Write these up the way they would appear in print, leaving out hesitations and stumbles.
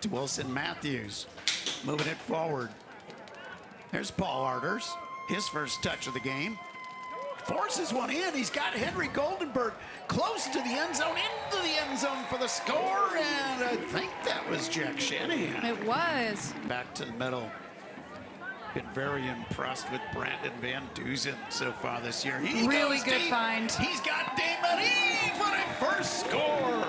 to Wilson Matthews, moving it forward. There's Paul Arters, his first touch of the game. Forces one in. He's got Henry Goldenberg close to the end zone, into the end zone for the score, and I think that was Jack Shanahan. It was. Back to the middle. Been very impressed with Brandon Van Dusen so far this year. He really goes good deep. find. He's got DeMarie for the first score.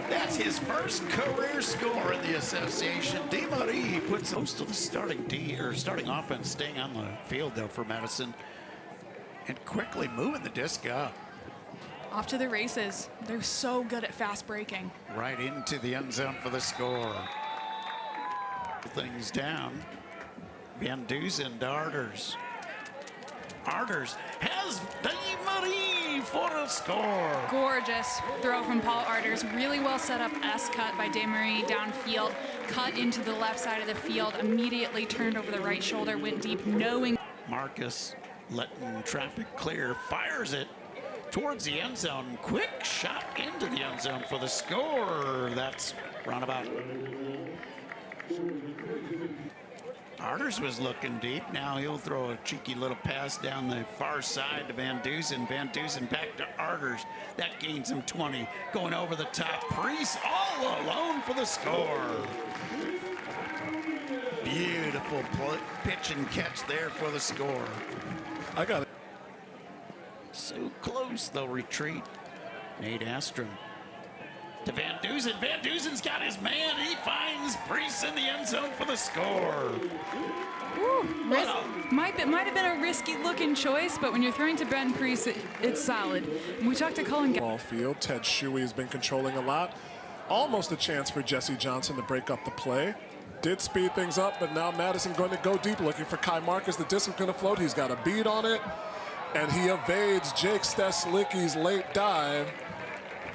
That's his first career score in the association. DeMarie puts most of the starting offense staying on the field though for Madison, and quickly moving the disc up. Off to the races. They're so good at fast breaking. Right into the end zone for the score. Things down. Van Dusen to Arters. Arters has DeMarie for a score. Gorgeous throw from Paul Arters. Really well set up S-cut by DeMarie downfield. Cut into the left side of the field. Immediately turned over the right shoulder. Went deep, knowing. Marcus letting traffic clear. Fires it towards the end zone. Quick shot into the end zone for the score. That's roundabout. Arters was looking deep. Now he'll throw a cheeky little pass down the far side to Van Dusen. Van Dusen back to Arters. That gains him 20. Going over the top. Priest all alone for the score. Beautiful pitch and catch there for the score. I got it. So close, they'll retreat. Nate Astrom to Van Dusen. Van Dusen's got his man. He finds Priest in the end zone for the score. Might have been a risky looking choice, but when you're throwing to Ben Priest, it's solid. We talked to Cullen. Ball field. Ted Shuey has been controlling a lot. Almost a chance for Jesse Johnson to break up the play. Did speed things up, but now Madison going to go deep looking for Kai Marcus. The disc is going to float. He's got a bead on it, and he evades Jake Steslicki's late dive.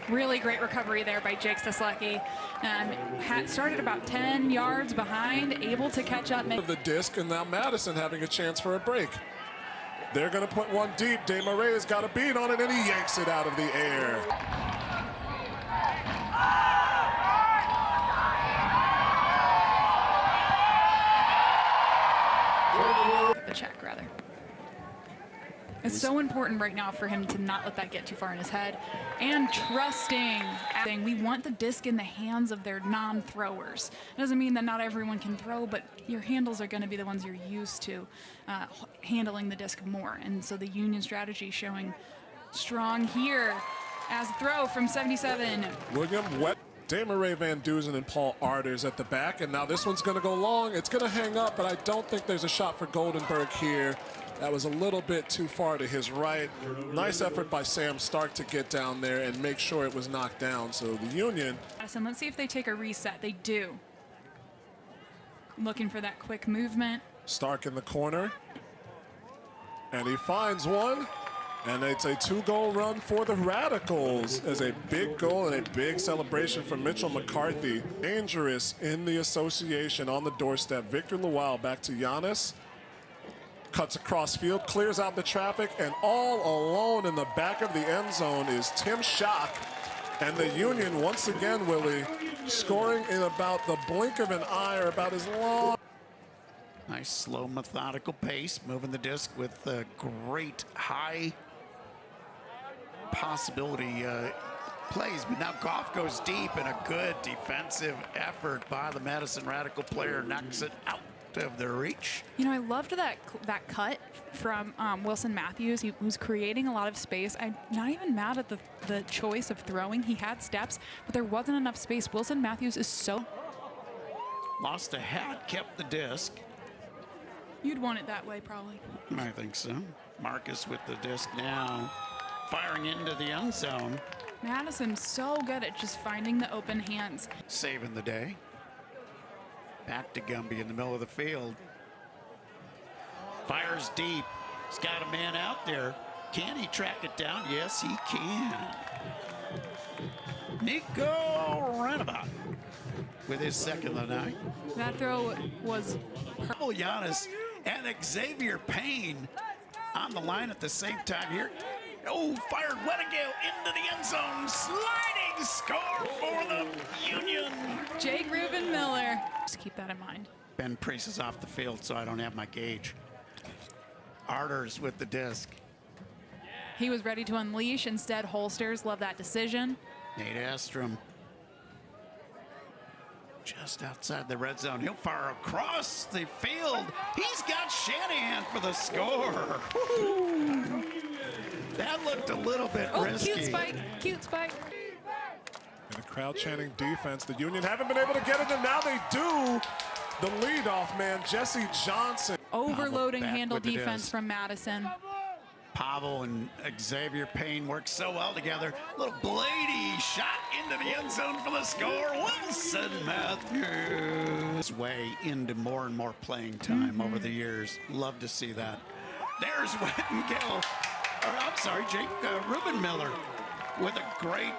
Really great recovery there by Jake Steslicki. Had started about 10 yards behind, able to catch up. The disc, and now Madison having a chance for a break. They're going to put one deep. DeMarie's got a bead on it, and he yanks it out of the air. The check, rather. It's so important right now for him to not let that get too far in his head. And trusting. We want the disc in the hands of their non-throwers. It doesn't mean that not everyone can throw, but your handles are going to be the ones you're used to handling the disc more. And so the Union strategy showing strong here as a throw from 77. William Wet. DeMarie Van Dusen and Paul Arters at the back, and now this one's going to go long. It's going to hang up, but I don't think there's a shot for Goldenberg here. That was a little bit too far to his right. Nice effort by Sam Stark to get down there and make sure it was knocked down. So the Union. Madison, let's see if they take a reset. They do. Looking for that quick movement. Stark in the corner, and he finds one. And it's a 2-goal run for the Radicals as a big goal and a big celebration from Mitchell McCarthy. Dangerous in the association on the doorstep. Victor Lewell back to Giannis. Cuts across field, clears out the traffic, and all alone in the back of the end zone is Tim Schock. And the Union once again, Willie, scoring in about the blink of an eye, or about as long. Nice slow methodical pace, moving the disc with a great high possibility plays, but now Goff goes deep, and a good defensive effort by the Madison Radical player knocks it out of their reach. You know, I loved that cut from Wilson Matthews. He was creating a lot of space. I'm not even mad at the choice of throwing. He had steps, but there wasn't enough space. Wilson Matthews is so... Lost a hat, kept the disc. You'd want it that way, probably. I think so. Marcus with the disc now, firing into the end zone. Madison's so good at just finding the open hands. Saving the day. Back to Gumby in the middle of the field. Fires deep. He's got a man out there. Can he track it down? Yes, he can. Nico Runabout with his second of the night. That throw was... Giannis and Xavier Payne on the line at the same time here. Oh, fired Weddingale into the end zone, sliding score for the Union. Jake Reuben Miller. Just keep that in mind. Ben Priest is off the field, so I don't have my gauge. Arters with the disc. He was ready to unleash. Instead, holsters. Love that decision. Nate Astrom. Just outside the red zone. He'll fire across the field. He's got Shanahan for the score. Woo. That looked a little bit risky. Cute spike. Cute spike. And a crowd chanting defense. The Union haven't been able to get it, and now they do. The leadoff man, Jesse Johnson. Overloading back handle with the defense disc. from Madison. Pavel and Xavier Payne work so well together. Little Blady shot into the end zone for the score. Wilson Matthews. Way into more and more playing time over the years. Love to see that. There's Wettengill. I'm sorry, Jake Reuben Miller with a great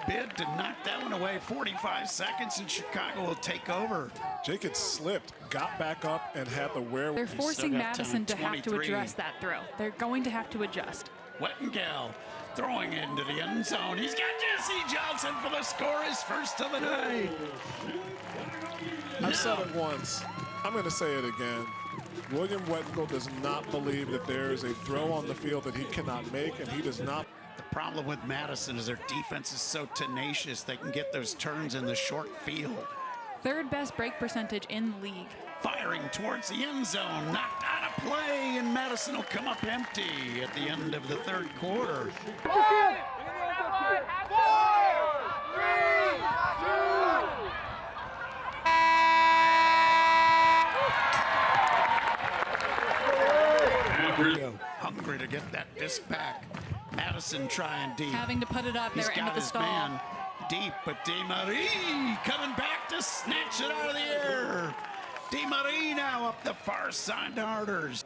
bid to knock that one away. 45 seconds and Chicago will take over. Jake had slipped, got back up, and had the wherewithal. They're forcing got Madison to have to 23. address that throw. They're going to have to adjust. Wettengill throwing into the end zone. He's got Jesse Johnson for the score, his first of the night. I've said it once. I'm going to say it again. William Wettengill does not believe that there is a throw on the field that he cannot make, and he does not. The problem with Madison is their defense is so tenacious they can get those turns in the short field. Third best break percentage in the league. Firing towards the end zone, knocked out of play, and Madison will come up empty at the end of the third quarter. Hungry to get that disc back. Madison trying deep. Having to put it up He's there into got the his stall. man deep, but DeMarie coming back to snatch it out of the air. DeMarie now up the far side to Arters.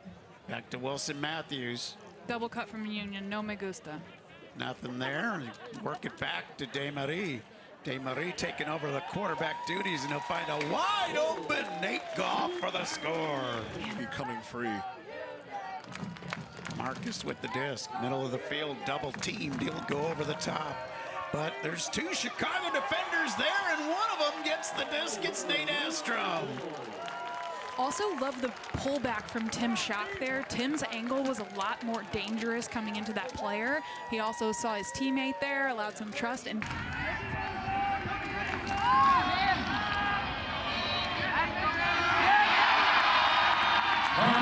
Back to Wilson Matthews. Double cut from Union. No me gusta. Nothing there. Work it back to DeMarie. DeMarie taking over the quarterback duties, and he'll find a wide open Nate Goff for the score. Be coming free. Marcus with the disc, middle of the field, double teamed. He'll go over the top. But there's two Chicago defenders there, and one of them gets the disc. It's Nate Astrom. Also love the pullback from Tim Schock there. Tim's angle was a lot more dangerous coming into that player. He also saw his teammate there, allowed some trust, and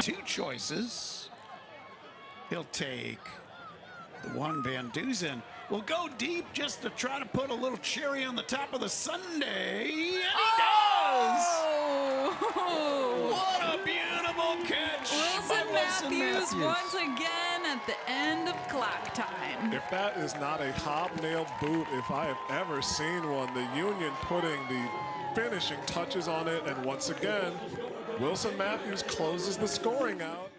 two choices. He'll take the one. Van Duzen will go deep just to try to put a little cherry on the top of the sundae, and he does! What a beautiful catch by Wilson Matthews once again at the end of clock time. If that is not a hobnailed boot, if I have ever seen one, the Union putting the finishing touches on it, and once again, Wilson Matthews closes the scoring out.